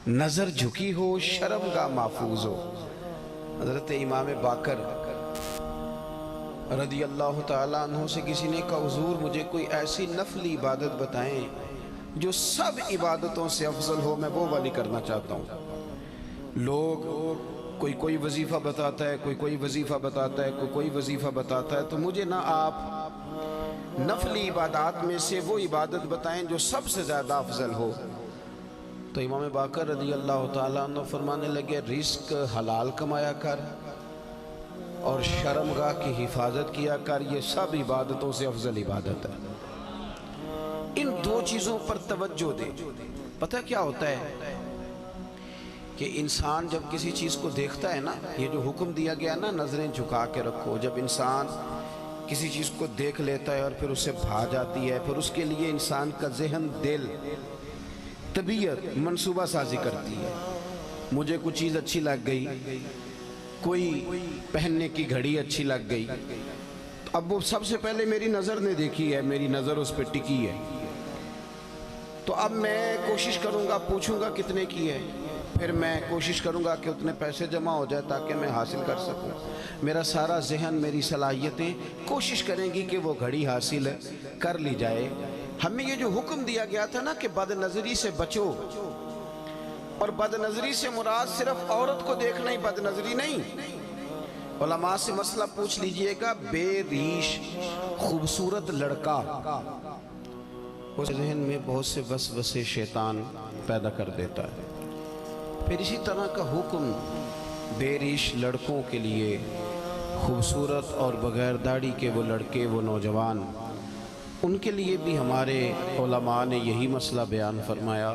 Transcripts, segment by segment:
نظر جھکی ہو شرم گاہ محفوظ ہو۔ حضرت امام باقر رضی اللہ تعالیٰ عنہ سے کسی نے کہا حضور مجھے کوئی ایسی نفلی عبادت بتائیں جو سب عبادتوں سے افضل ہو، میں وہ والی کرنا چاہتا ہوں۔ لوگ کوئی وظیفہ بتاتا ہے، کوئی وظیفہ بتاتا ہے، کوئی وظیفہ بتاتا ہے، تو مجھے نہ آپ نفلی عبادات میں سے وہ عبادت بتائیں جو سب سے زیادہ افضل ہو۔ تو امام باقر رضی اللہ تعالیٰ عنہ فرمانے لگے رزق حلال کمایا کر اور شرمگاہ کی حفاظت کیا کر، یہ سب عبادتوں سے افضل عبادت ہے۔ ان دو چیزوں پر توجہ دے۔ پتہ کیا ہوتا ہے کہ انسان جب کسی چیز کو دیکھتا ہے نا، یہ جو حکم دیا گیا نا نظریں جھکا کے رکھو، جب انسان کسی چیز کو دیکھ لیتا ہے اور پھر اسے بھا جاتی ہے، پھر اس کے لیے انسان کا ذہن، دل، طبیعت منصوبہ سازی کرتی ہے۔ مجھے کوئی چیز اچھی لگ گئی، کوئی پہننے کی گھڑی اچھی لگ گئی، تو اب وہ سب سے پہلے میری نظر نے دیکھی ہے، میری نظر اس پہ ٹکی ہے، تو اب میں کوشش کروں گا، پوچھوں گا کتنے کی ہے، پھر میں کوشش کروں گا کہ اتنے پیسے جمع ہو جائے تاکہ میں حاصل کر سکوں۔ میرا سارا ذہن، میری صلاحیتیں کوشش کریں گی کہ وہ گھڑی حاصل کر لی جائے۔ ہمیں یہ جو حکم دیا گیا تھا نا کہ بد نظری سے بچو، اور بد نظری سے مراد صرف عورت کو دیکھنا ہی بد نظری نہیں۔ علماء سے مسئلہ پوچھ لیجئے گا، بے ریش خوبصورت لڑکا اس ذہن میں بہت سے وسوسے شیطان پیدا کر دیتا ہے۔ پھر اسی طرح کا حکم بے ریش لڑکوں کے لیے، خوبصورت اور بغیر داڑھی کے وہ لڑکے، وہ نوجوان، ان کے لیے بھی ہمارے علماء نے یہی مسئلہ بیان فرمایا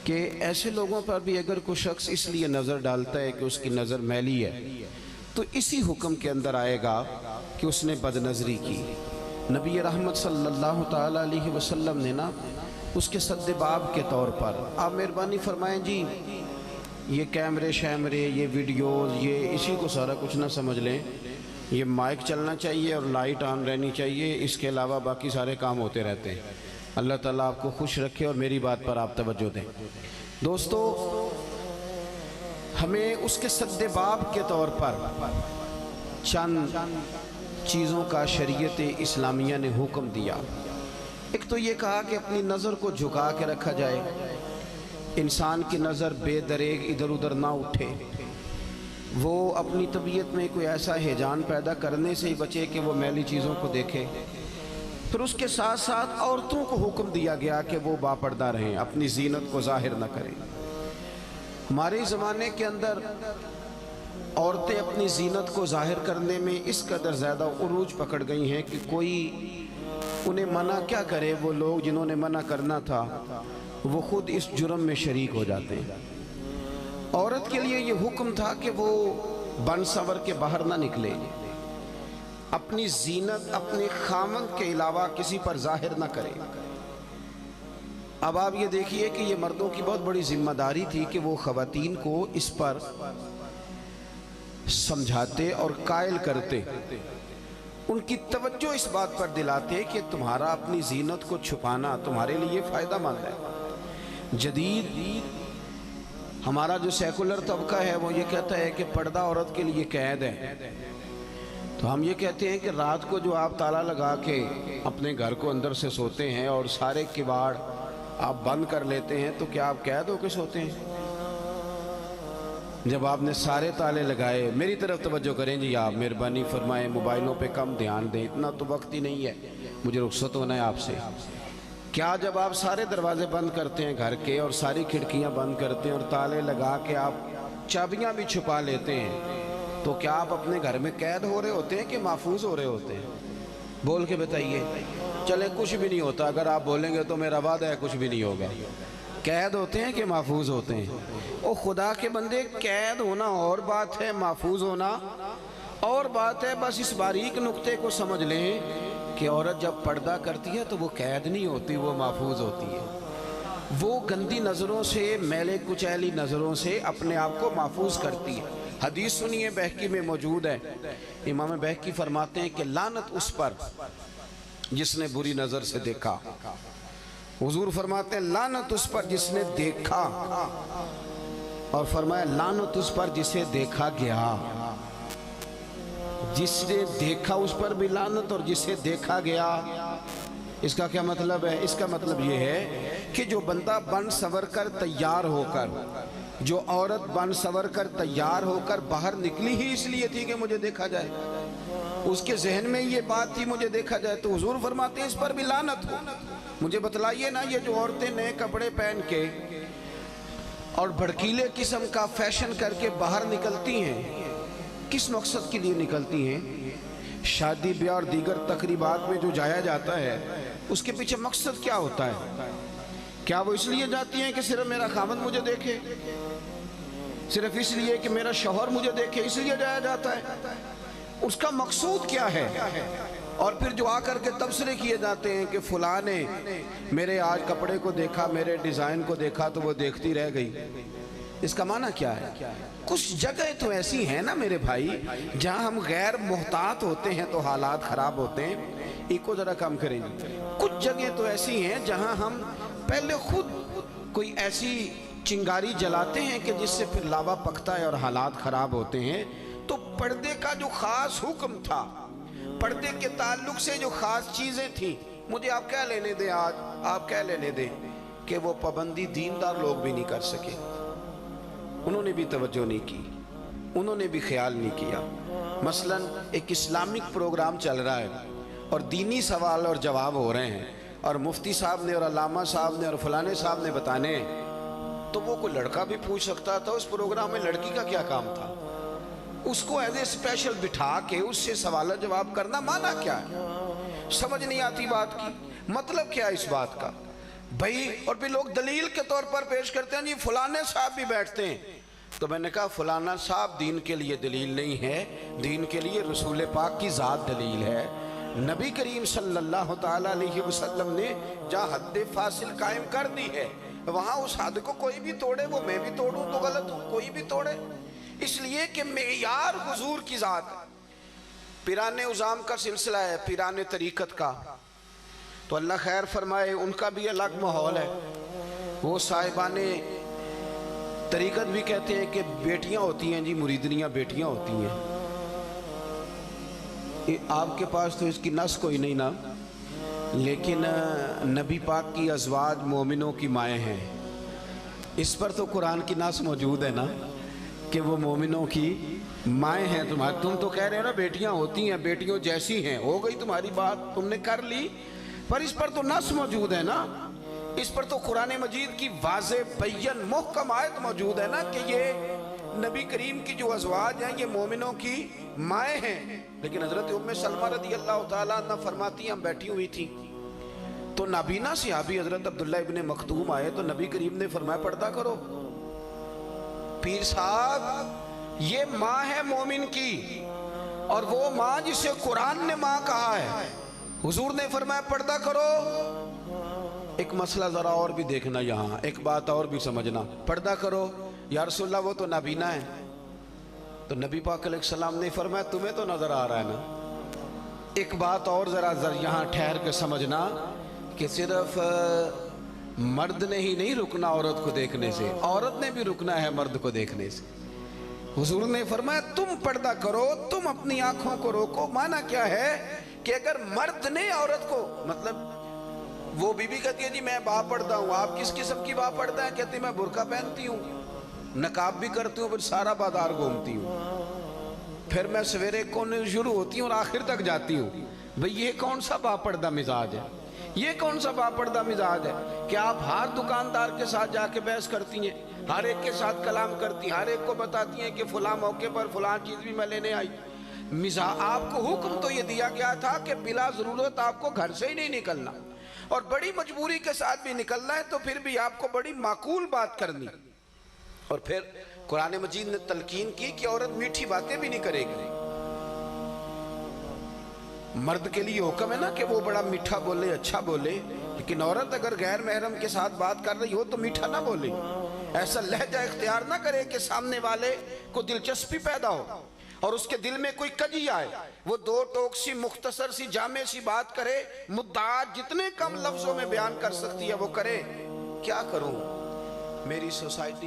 کہ ایسے لوگوں پر بھی اگر کوئی شخص اس لیے نظر ڈالتا ہے کہ اس کی نظر میلی ہے، تو اسی حکم کے اندر آئے گا کہ اس نے بد نظری کی۔ نبی رحمت صلی اللہ تعالیٰ علیہ وسلم نے نا اس کے سد باب کے طور پر، آپ مہربانی فرمائیں جی یہ کیمرے شیمرے، یہ ویڈیوز، یہ اسی کو سارا کچھ نہ سمجھ لیں، یہ مائک چلنا چاہیے اور لائٹ آن رہنی چاہیے، اس کے علاوہ باقی سارے کام ہوتے رہتے ہیں۔ اللہ تعالیٰ آپ کو خوش رکھے اور میری بات پر آپ توجہ دیں۔ دوستو، ہمیں اس کے سد باب کے طور پر چند چیزوں کا شریعت اسلامیہ نے حکم دیا۔ ایک تو یہ کہا کہ اپنی نظر کو جھکا کے رکھا جائے، انسان کی نظر بے دریغ ادھر ادھر نہ اٹھے، وہ اپنی طبیعت میں کوئی ایسا ہیجان پیدا کرنے سے ہی بچے کہ وہ میلی چیزوں کو دیکھے۔ پھر اس کے ساتھ ساتھ عورتوں کو حکم دیا گیا کہ وہ باپردہ رہیں، اپنی زینت کو ظاہر نہ کریں۔ ہمارے زمانے کے اندر عورتیں اپنی زینت کو ظاہر کرنے میں اس قدر زیادہ عروج پکڑ گئی ہیں کہ کوئی انہیں منع کیا کرے، وہ لوگ جنہوں نے منع کرنا تھا وہ خود اس جرم میں شریک ہو جاتے ہیں۔ عورت کے لیے یہ حکم تھا کہ وہ بن سنور کے باہر نہ نکلے، اپنی زینت اپنے خامند کے علاوہ کسی پر ظاہر نہ کرے۔ اب آپ یہ دیکھیے کہ یہ مردوں کی بہت بڑی ذمہ داری تھی کہ وہ خواتین کو اس پر سمجھاتے اور قائل کرتے، ان کی توجہ اس بات پر دلاتے کہ تمہارا اپنی زینت کو چھپانا تمہارے لیے فائدہ مند ہے۔ جدید ہمارا جو سیکولر طبقہ ہے وہ یہ کہتا ہے کہ پردہ عورت کے لیے قید ہے، تو ہم یہ کہتے ہیں کہ رات کو جو آپ تالا لگا کے اپنے گھر کو اندر سے سوتے ہیں اور سارے کباڑ آپ بند کر لیتے ہیں، تو کیا آپ قید ہو کے سوتے ہیں؟ جب آپ نے سارے تالے لگائے، میری طرف توجہ کریں جی، آپ مہربانی فرمائیں، موبائلوں پہ کم دھیان دیں، اتنا تو وقت ہی نہیں ہے، مجھے رخصت ہونا ہے آپ سے۔ کیا جب آپ سارے دروازے بند کرتے ہیں گھر کے اور ساری کھڑکیاں بند کرتے ہیں اور تالے لگا کے آپ چابیاں بھی چھپا لیتے ہیں، تو کیا آپ اپنے گھر میں قید ہو رہے ہوتے ہیں کہ محفوظ ہو رہے ہوتے ہیں؟ بول کے بتائیے۔ چلے کچھ بھی نہیں ہوتا، اگر آپ بولیں گے تو میرا وعدہ ہے کچھ بھی نہیں ہوگا۔ قید ہوتے ہیں کہ محفوظ ہوتے ہیں؟ او خدا کے بندے، قید ہونا اور بات ہے، محفوظ ہونا اور بات ہے۔ بس اس باریک نقطے کو سمجھ لیں کہ عورت جب پردہ کرتی ہے تو وہ قید نہیں ہوتی، وہ محفوظ ہوتی ہے۔ وہ گندی نظروں سے، میلے کچیلی نظروں سے اپنے آپ کو محفوظ کرتی ہے۔ حدیث سنیے، بہقی میں موجود ہے، امام بہقی فرماتے ہیں کہ لعنت اس پر جس نے بری نظر سے دیکھا، हुजूर फरमाते हैं लानत उस पर जिसने देखा, और फरमाया लानत उस पर जिसे देखा गया। जिसने देखा उस पर भी लानत और जिसे देखा गया। इसका क्या मतलब है? इसका मतलब ये है कि जो बंदा बन सवर कर तैयार होकर, जो औरत बन सवर कर तैयार होकर बाहर निकली ही इसलिए थी कि मुझे देखा जाए, उसके जहन में ये बात थी मुझे देखा जाए, तो हुजूर फरमाते हैं इस पर भी लानत हो। मुझे बतलाइए ना, ये जो औरतें नए कपड़े पहन के और भड़कीले किस्म का फैशन करके बाहर निकलती हैं, किस मकसद के लिए निकलती हैं? शादी ब्याह और दीगर तकरीबात में जो जाया जाता है उसके पीछे मकसद क्या होता है? क्या वो इसलिए जाती हैं कि सिर्फ मेरा खामद मुझे देखे, सिर्फ इसलिए कि मेरा शौहर मुझे देखे, इसलिए जाया जाता है? उसका मकसूद क्या है? और फिर जो आकर के तबसरे किए जाते हैं कि फलां ने मेरे आज कपड़े को देखा, मेरे डिज़ाइन को देखा तो वो देखती रह गई, इसका माना क्या है? कुछ जगह तो ऐसी हैं ना मेरे भाई, जहां हम गैर मोहतात होते हैं तो हालात खराब होते हैं। इको जरा कम करेंगे। कुछ जगह तो ऐसी हैं जहां हम पहले खुद कोई ऐसी चिंगारी जलाते हैं कि जिससे फिर लावा पकता है और हालात खराब होते हैं। तो पर्दे का जो खास हुक्म था, पर्दे के ताल्लुक से जो खास चीजें थी, मुझे आप क्या लेने दें, आज आप क्या लेने दें कि वो पाबंदी दीनदार लोग भी नहीं कर सके। उन्होंने भी तवज्जो नहीं की, उन्होंने भी ख्याल नहीं किया। मसलन एक इस्लामिक प्रोग्राम चल रहा है और दीनी सवाल और जवाब हो रहे हैं, और मुफ्ती साहब ने और अल्लामा साहब ने और फलाने साहब ने बताने, तो वो कोई लड़का भी पूछ सकता था उस प्रोग्राम में लड़की का क्या काम था। उसको एज ए स्पेशल बिठा के उससे सवाल जवाब करना माना क्या है? समझ नहीं आती बात की, मतलब क्या है इस बात का भाई। और फिर लोग दलील के तौर पर पेश करते हैं जी फलाने साहब भी बैठते हैं। तो मैंने कहा फलाना साहब दीन के लिए दलील नहीं है, दीन के लिए रसूल पाक की ज़ात दलील है। नबी करीम सल्लल्लाहु ताला अलैहि वसल्लम ने जहाँ हद फासिल कायम कर दी है, वहाँ उस हद को कोई भी तोड़े, वो मैं भी तोड़ूं तो गलत हूँ, कोई भी तोड़े। इसलिए कि मेयार हुजूर की ज़ात। पिराने उज़ाम का सिलसिला है, पिराने तरीक़त का, तो अल्लाह खैर फरमाए, उनका भी अलग माहौल है। वो साहिबाने तरीक़त भी कहते हैं कि बेटियां होती हैं जी, मुरीदनियां बेटियां होती हैं। आपके पास तो इसकी नस कोई नहीं ना, लेकिन नबी पाक की अज़वाज मोमिनों की माएँ हैं। इस पर तो कुरान की नस मौजूद है ना कि वो मोमिनों की माएँ हैं तुम्हारी। तुम तो कह रहे हो ना बेटियां होती हैं, बेटियों जैसी हैं, हो गई तुम्हारी बात, तुमने कर ली, पर इस पर तो नस मौजूद है ना, इस पर तो कुरान मजीद की वाज़े बय्यन मुहकम आयत मौजूद है ना कि ये नबी करीम की जो अज़वाज हैं ये मोमिनों की माएँ हैं। लेकिन हज़रत उम्मे सलमा रज़ी अल्लाह ताला अन्हा फरमाती हैं, हम बैठी हुई थी तो नाबीना सहाबी हज़रत अब्दुल्ला इब्ने मखतूम आए, तो नबी करीम ने फरमाया पर्दा करो। पीर साहब ये माँ है मोमिन की, और वो माँ जिसे कुरान ने माँ कहा है, हुजूर ने फरमाया पर्दा करो। एक मसला जरा और भी देखना, यहाँ एक बात और भी समझना, पर्दा करो या रसूलल्लाह वो तो नाबीना है। तो नबी पाक अलैहिस्सलाम ने फरमाया तुम्हें तो नजर आ रहा है ना। एक बात और जरा यहाँ ठहर के समझना कि सिर्फ मर्द ने ही नहीं रुकना औरत को देखने से, औरत ने भी रुकना है मर्द को देखने से। हुजूर ने फरमाया तुम पर्दा करो, तुम अपनी आंखों को रोको। माना क्या है कि अगर मर्द ने औरत को, मतलब वो बीबी कहती है जी मैं बापर्दा हूँ, आप किस किस्म की बापर्दा है? कहती मैं बुर्का पहनती हूँ, नकाब भी करती हूँ, फिर सारा बाजार घूमती हूँ, फिर मैं सवेरे कोने शुरू होती हूँ और आखिर तक जाती हूँ। भाई ये कौन सा बापर्दा मिजाज है? ये कौन सा बापर्दा मिजाज है कि आप हर दुकानदार के साथ जाके बहस करती हैं, हर एक के साथ कलाम करती, हर एक को बताती हैं कि फलां मौके पर फलां चीज़ भी मैं लेने आई। आपको हुक्म तो ये दिया गया था कि बिला ज़रूरत आपको घर से ही नहीं निकलना, और बड़ी मजबूरी के साथ भी निकलना है तो फिर भी आपको बड़ी माकूल बात करनी। और फिर कुरान मजीद ने तलकीन की कि औरत मीठी बातें भी नहीं करेगी। मर्द के लिए हुक्म है ना कि वो बड़ा मीठा बोले, अच्छा बोले, लेकिन औरत अगर गैर महरम के साथ बात कर रही हो तो मीठा ना बोले, ऐसा लहजा इख्तियार ना करे कि सामने वाले को दिलचस्पी पैदा हो। اور اس کے دل میں کوئی کجی آئے، وہ دو ٹوک سی مختصر سی جامع سی بات کرے، مدعات جتنے کم لفظوں میں بیان کر سکتی ہے وہ کرے۔ کیا کروں، میری سوسائٹی